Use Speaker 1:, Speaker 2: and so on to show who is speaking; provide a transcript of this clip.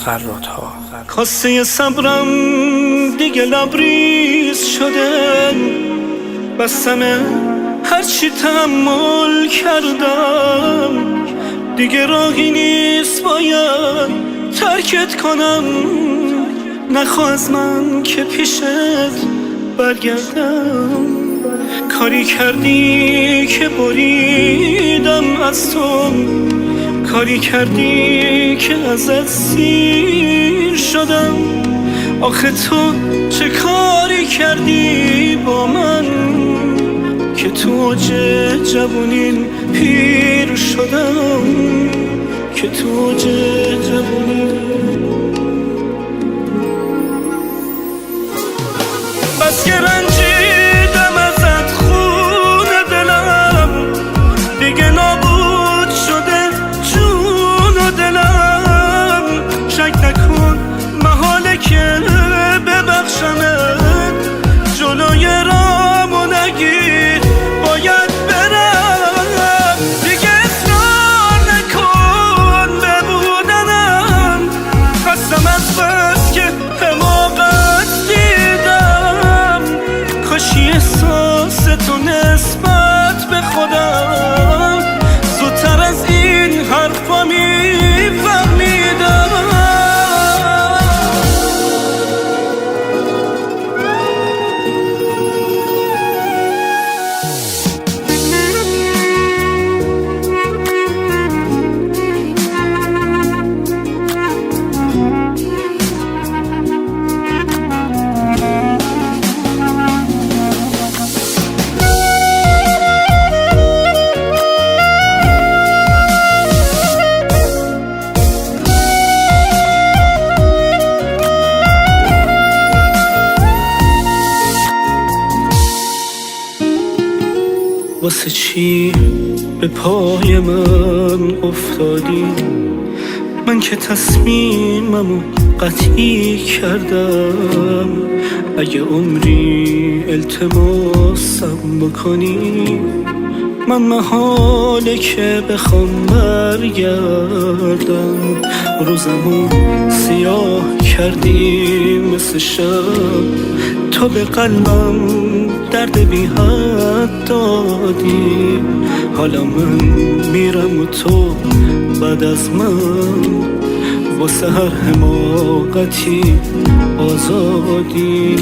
Speaker 1: خرات‌ها. کاسه صبرم دیگه لبریز شده، بستم هرچی تحمل کردم، دیگه راهی نیست باید ترکت کنم. نخواه از من که پیشت برگردم، کاری کردی که بریدم از تو، کاری کردی که ازت سیر شدم. آخه تو چه کاری کردی با من که تو اوج جوونین پیر شدم، که تو اوج جوونین. بس که رنجیدم ازت خون دلم، دیگه نابود شده جون و دلم. شک نکن محاله که ببخشمت، جلوی رامو نگیر باید برم. دیگه اصرار نکن ببودنم، خستم از بس که حماقت دیدم. کاشی احساس تو نسبت به خودم زودتر از این حرفا میفهمیدم. واسه چی به پای من افتادی؟ من که تصمیممو قطعی کردم. اگه عمری التماسم بکنی، من محاله که بخوام برگردم. روزمو سیاه کردی مثل شب، تو به قلبم درد بی حد دادی. حالا من میرم و تو بعد از من واسه هر حماقتی آزادی.